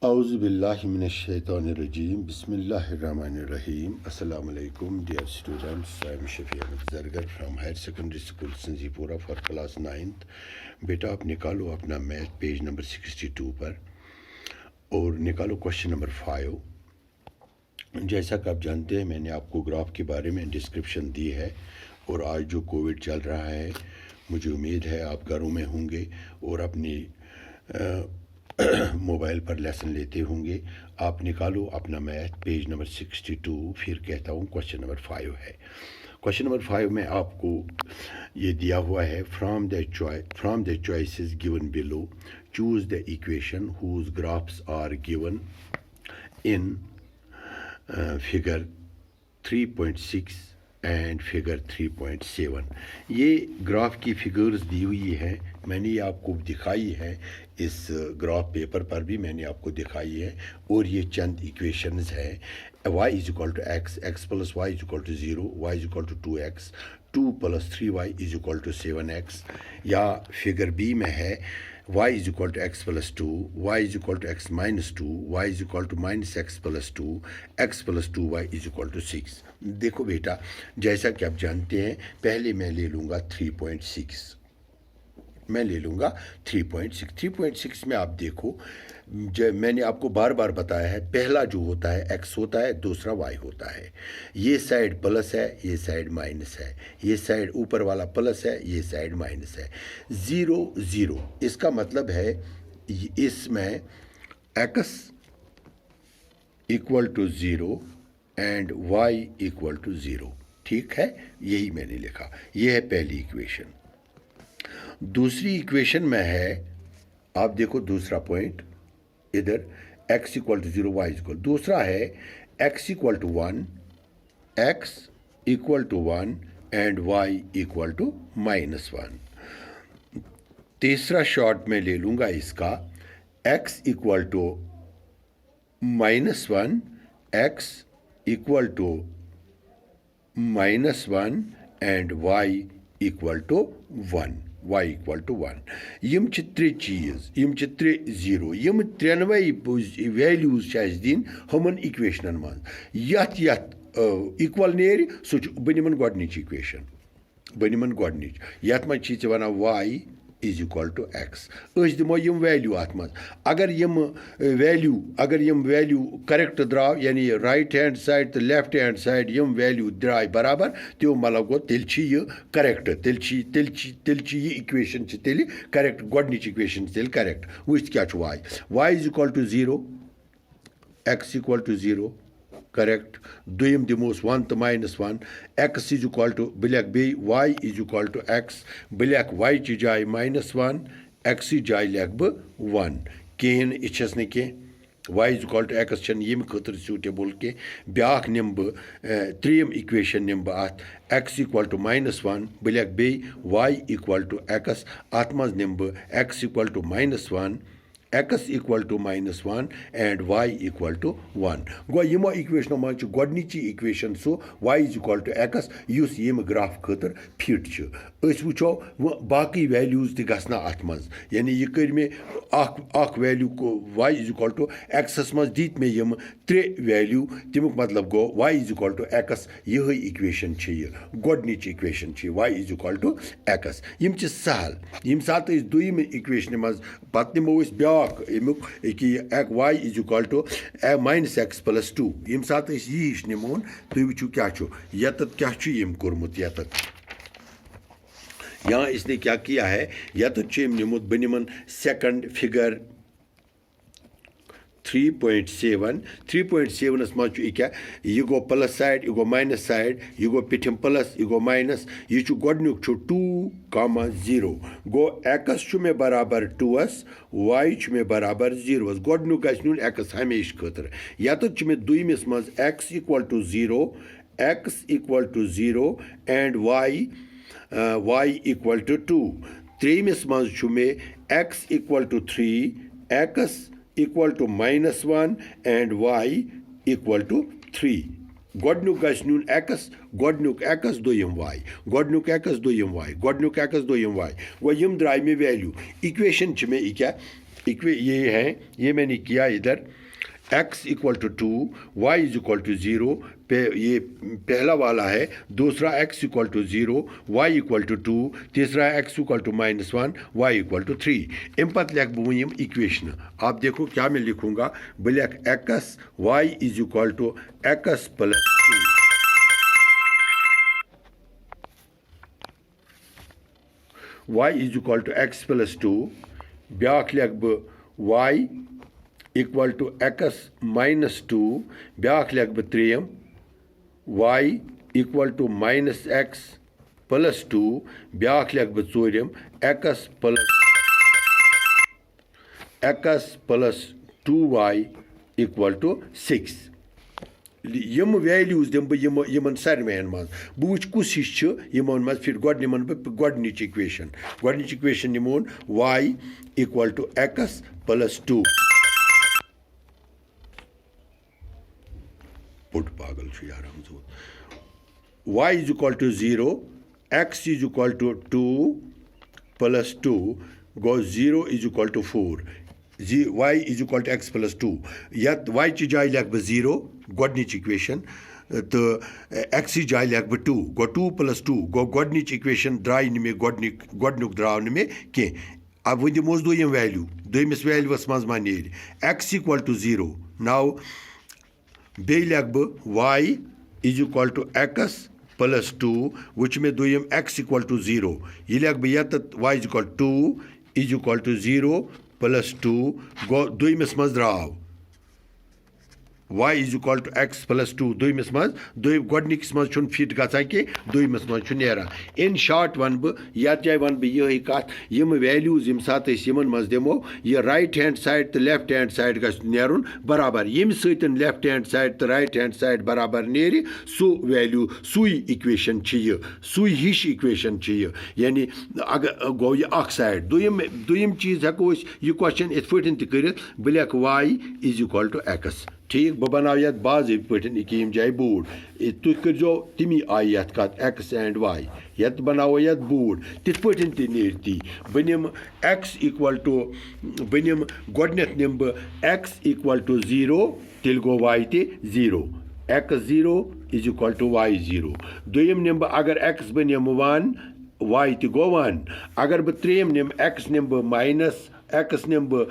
Auzubillahiminash-shaytanir-rajim. Bismillahir-rahmanir-rahim. Assalamu alaikum, dear students. I am Shafi Ahmed Zargar from Higher Secondary School Sanjipura for class 9th. बेटा आप निकालो अपना math page number 62 पर और निकालो question number 5। जैसा कि आप जानते हैं मैंने आपको ग्राफ के बारे में डिस्क्रिप्शन दी है और आज जो कोविड चल रहा है मुझे उम्मीद है आप घरों में होंगे और अपनी मोबाइल पर लेसन लेते होंगे। आप निकालो अपना मैथ पेज नंबर 62। फिर कहता हूँ क्वेश्चन नंबर 5 है। क्वेश्चन नंबर 5 में आपको ये दिया हुआ है from the choices given below choose the equation whose graphs are given in figure 3.6 and figure 3.7। ये ग्राफ की फिगर्स दी हुई है, मैंने ये आपको दिखाई है, इस ग्राफ पेपर पर भी मैंने आपको दिखाई है। और ये चंद इक्वेशंस हैं। y is equal to x, x plus y is equal to 0, y is equal to 2x, 2 plus 3y is equal to 7x। या फिगर बी में है y is equal to x plus 2, y is equal to x minus 2, y is equal to minus x plus 2, x plus 2y is equal to 6। देखो बेटा, जैसा कि आप जानते हैं पहले मैं ले लूँगा 3.6, मैं ले लूँगा 3.6 में आप देखो, जब मैंने आपको बार बार बताया है पहला जो होता है x होता है, दूसरा y होता है। ये साइड प्लस है, ये साइड माइनस है, ये साइड ऊपर वाला प्लस है, ये साइड माइनस है। 0 0 इसका मतलब है इसमें x equal to 0 and y equal to 0। ठीक है, यही मैंने लिखा। ये है पहली इक्वेशन। दूसरी इक्वेशन में है, आप देखो दूसरा पॉइंट इधर x equal to 0 y equal, दूसरा है x equal to 1, x equal to 1 and y equal to -1। तीसरा शॉर्ट में ले लूँगा इसका x equal to -1, x equal to -1 and y equal to 1, y equal to 1। यम त्रे चीज़, यम त्रे 0, यम त्रेनवे वैल्यूज दिन हमन इक्वेशन मज यत इक्वल नेर सह बनिमन गोडनिच इक्वेशन, बनिमन गोडनिच यत मज वन y is equal to x. दिमो यम वैल्यू अत मज, अगर यम वैल्यू करेक्ट द्राव, यानी राइट हैंड साइड तो लेफ्ट हैंड साइड यम वैल्यू द्राय बराबर, तो मतलब गो तेल यह करेक्ट, तेल यह इक्वेशन तेल करेक्ट, गोडनिच इक्वेशन तेल करेक्ट। वुच क्या y is equal to 0, x equal to 0 correct. दुम दिमोस 1 तो -1, x इज इक्वल टू बिलक बे y is equal to x, बिलक y ची जाय -1, x जाय लख बह 1 कहें इस न कह y is equal to x छन यम खतर सूटेबल कह। ब्याख निम बह त्रीम इक्वेशन निम बह अत x इक्वल टू -1 बिलक बे y इक्वल टू x, अत मज निम बह x equal to -1, x equal to -1 and y equal to 1। गो यमो इक्वेशन मज गोडनिची equation so y is equal to x युस यम ग्राफ खतर फिट वो बाकी वैल्यूज त गना अत मज, यानी यह कर मे वैल्यू को y is equal to x मज दीत मे यम त्रे वैल्यू, तमुक मतलब गो y is equal to x। यह इक्वेशन गोडनिच equation y is equal to x। यम सहल, यम सात दुम इक्वेशन मज पत निमो ब्याक अमुक कि y is equal to -x plus 2, यम सात यह निमोन तुम वो क्या यत क्या यम कोर्मुत यत यहाँ इसने क्या किया है, यत निमुत बनिमन सेकंड फिगर 3.7 मज क्या यह गो प्लस साइड, यह गो माइनस साइड, यह गो पिठम प्लस, यह गो माइनस, यह 2,0 गो x मे बराबर 2s, y मे बराबर 0 गोडनुक नुन x हमेशा खतर। यत मे दुमिस मज x equal to 0, x equal to 0 and y equal to 2। त्रेमिस मज मे x equal to 3, x equal to -1 and y equal to 3। गोडनुक नुन x, गोडनुक x दोयम y, गोडनुक x दोयम y, गोडनुक x दोयम y। गो यम द्राय मे वैल्यू इक्वेशन मे क्या ये है, ये मैंने किया इधर x equal to 2, y is equal to 0 पे, ये पहला वाला है। दूसरा x equal to 0, y equal to 2, तीसरा x equal to -1, y equal to 3। अम पत लिख बह यम इक्वेशन। आप देखो क्या मैं लिखूंगा, बह लिख x y is equal to x plus 2, y is equal to x plus 2, ब्याक लिख बह y equal to x minus 2, ब्याक लिख बह 3, y equal to -x plus 2, ब्याक लिख बह 4, x plus 2y equal to 6। यम वैल्यूज दिम बह यमन सारवेन मज बह वुच कुस हिश यमन मज फिर गड निमन बह गडनिच इक्वेशन निमोन y equal to x plus 2। पुट पागल छु यार हम जोत। y is equal to 0, x is equal to 2 plus 2 गो 0 is equal to 4, y is equal to x plus 2। यत y ची जाय लिख बह 0 गडनिच इक्वेशन, तो x जाय लिख बह 2 गो 2 प्लस 2 गो गडनिच इक्वेशन द्राय मे गडनुक द्राव मे कह। अब वो दिमोस दोयम वैल्यू, दोयमिस वैल्यूस मज मा नेर x इक्वल टू 0। नाउ बे लिख बह y is equal to x plus 2, वुच मे दोयम x इक्वल टू 0, यह लिख बह यत y is equal 2 is equal to 0 plus 2 गो दोयमिस मज द्राव y is equal to x plus 2 दोयमिस मज गडनिकस मज छुन फिट गसान कि दोयमिस मज छु नेरान। इन शॉर्ट वन बह यत जाय वन बह यही कत, यम वैल्यूज यम सात यमन मज दिमो यह राइट हैंड साइड तो लेफ्ट हैंड साइड गछ नेरुन बराबर, यम सतन लेफ्ट हैंड साइड तो राइट हैंड साइड बराबर नेरि सु वैल्यू सुई इक्वेशन यह, सुई हिश इक्वेशन यह, यानी अगर गो यह अख साइड। दोयम चीज हेको यह क्वेश्चन इत पठन तक बह लिख y is equal to x। ठीक, बह बनाव यत बाज़ पठन यम जाए बोर्ड, तुह करो तमी आई यत कत x एंड y, यत बनावो यत बोर्ड तिथ पठन ती नेर ती। बह निम x इक्वल टू, बह निम गडनेथ निम बह x इक्वल टू 0, तिल गो y ते 0, x 0 is equal to y 0। दोयम निम बह अगर x बह निम 1, y ते गो 1, अगर बह त्रेम निम x निम बह माइनस, x निम बह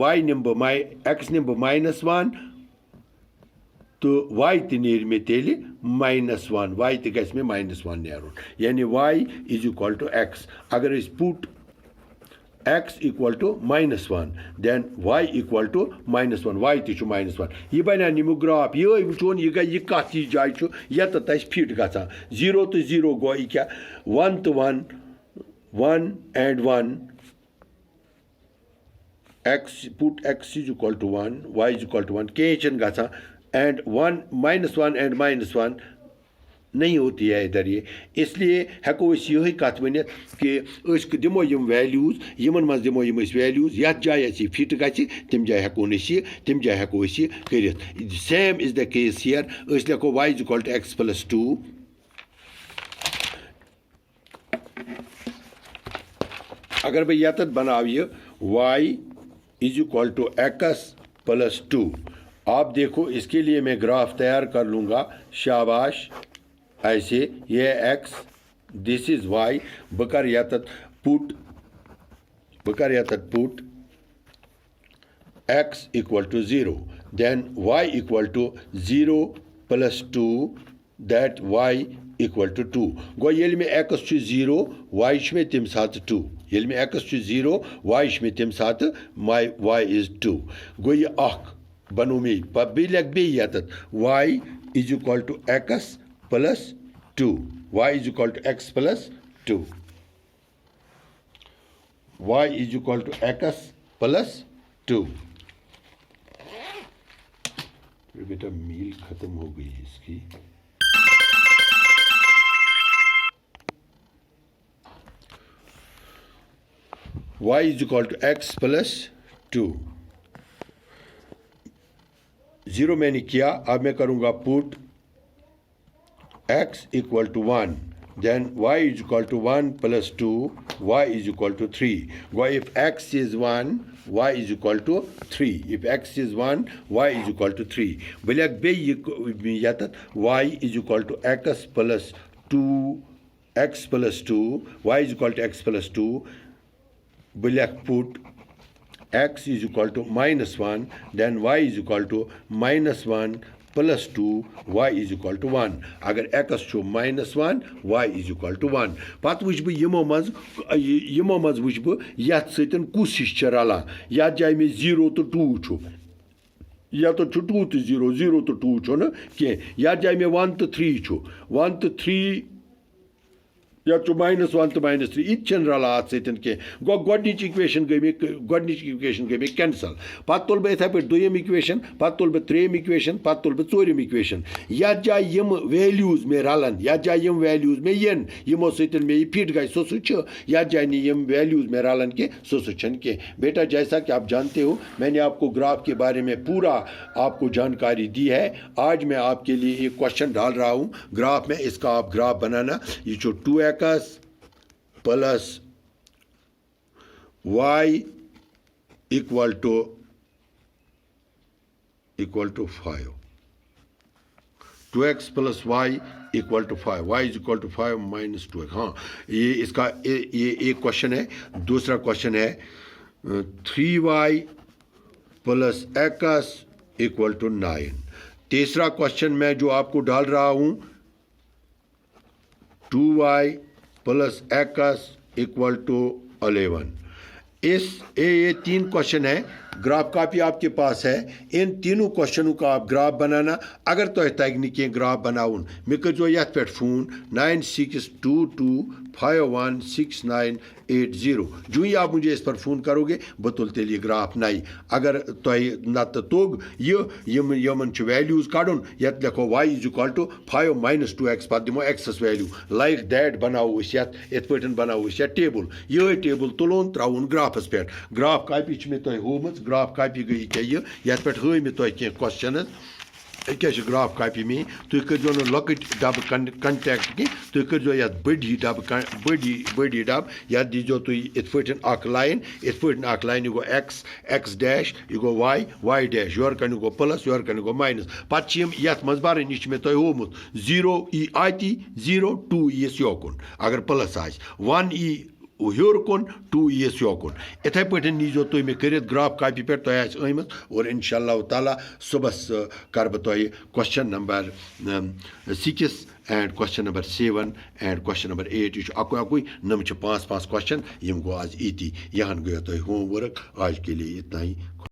y निम बह x निम बह -1, तो y ते नेर मे तेल -1, y ते गछ मे -1 नेरुन, यानी y is equal to x। अगर इस put x equal to -1 then y equal to -1, y ते छु -1। यह बना निमु ग्राफ, ये वुचोन यह गई यह कत जाय छु यत तस फिट गसान 0 तो 0 गो यह क्या 1 तो 1, 1 and 1, x put x is equal to 1, y is equal to 1 कह ग एंड 1 -1 एंड -1 नहीं होती है इधर ये, इसलिए हेको यही कत वन कि दिमो यम वैल्यूज यमन मज दिमो यम वैल्यूज यत जाय फिट गि तम जाय हेको तम जाय हेको कर। Same is the case here, लिखो y is equal to x plus 2, अगर बह यत बनाव ये y is equal to x plus 2, आप देखो इसके लिए मैं ग्राफ तैयार कर लूँगा, शाबाश ऐसे, ये x दिस इज y, बकर यत put x equal to 0, then y equal to 0 plus 2 that y equal to 2 गो ये में x 0 y में तम सात 2, ये में x 0 y में तम सात y इज 2 गो ये अख बनो मे बे लग बे यत y is equal to x plus 2, y is equal to x plus 2, y is equal to x plus 2। बेटा मील खत्म हो गई इसकी। y is equal to x plus 2, 0 मैंने किया, अब मैं करूँगा put x equal to 1, then y is equal to 1 plus 2, y is equal to 3 गो if x is 1 y is equal to 3. If x is 1, y is equal to 3. Bhai lek be yatat y is equal to x plus 2, x plus 2, y is equal to x plus 2. Bhai lek put x is equal to minus 1, then y is equal to minus 1 plus 2, y is equal to 1. Agar x chu minus 1, y is equal to 1. Pat wuch bh yimo maz wuch bh yat setin kus hish ch ralan. Yat jay me 0 to 2 chu. या तो 2 to 0, 0 to 2 chu na ke. Yat jay me 1 to 3 chu. 1 to 3 या तो -1 to -3 इत general आत सतन के गोडनिच equation गई में cancel पत तुल बह पे दोयम इक्वेशन पत तुल बह त्रेम इक्वेशन पत तुल बह चोरम इक्वेशन या जाय यम वैल्यूज में रलन या जाय यम वैल्यूज में यन यमो सतन में फिट गई सो छ या जाय नि यम वैल्यूज में रलन के सो छन के बेटा जैसा कि आप जानते हो मैंने आपको ग्राफ के बारे में पूरा आपको जानकारी दी है। आज मैं आपके लिए एक क्वेश्चन डाल रहा हूँ ग्राफ में, इसका आप ग्राफ बनाना। ये जो 2x plus y equal to 5. 2x plus y equal to 5. y is equal to 5 minus 2x. हाँ ये इसका ये एक क्वेश्चन है। दूसरा क्वेश्चन है 3y plus x equal to 9. तीसरा क्वेश्चन मैं जो आपको डाल रहा हूँ 2y plus x equal to 11। ये 3 क्वेश्चन है। ग्राफ कापी आपके पास है। इन तीनों क्वेश्चनों का आप ग्राफ बनाना। अगर तो तग न ग्राफ बनाउन मे करो ये पे फोन 9622516980। जो ही आप मुझे इस पर फ़ोन करोगे बह तुल तेल ग्राफ नई। अगर नत तोग यमन वैल्यूज कड़न ये लिखो y is equal to 5 minus 2x पे दिमो एक्सस वैल्यू लाइक दैट बनाओ ये बनाओ ये टेबल। ये टेबल तुलोन त्रोन ग्राफस पे। ग्राफ कापी मे तुम होम ग्राफ कापी गई क्या ये पे हई मे तुम कह क्वेश्चन क्या ग्राफ कापी में तुम करो न लकट डब कंटेक्ट की तुम करो ये बड़ी डब बड़ी डब ये दीजो तुम इत लाइन लाइन यह गो x डैश यह गो y डैश योर कन गो प्लस योर कन गो माइनस पे ये मज बार यह मे तुम होमुत 0 ई आती 0 2 यस योकुन अगर प्लस आ 1 ई ह्योर कुन 2 यस योकुन इथे पे नीजो तुम मे कर ग्राफ कापी पे तुम आम और इंशाअल्लाह ताला सुबह कर बह तुम question number 6 and question number 7 and question number 8 यह अकुई नम 5 क्वेश्चन यम गो आज इति यहन गयो तुम होमवर्क। आज के लिए इतना ही।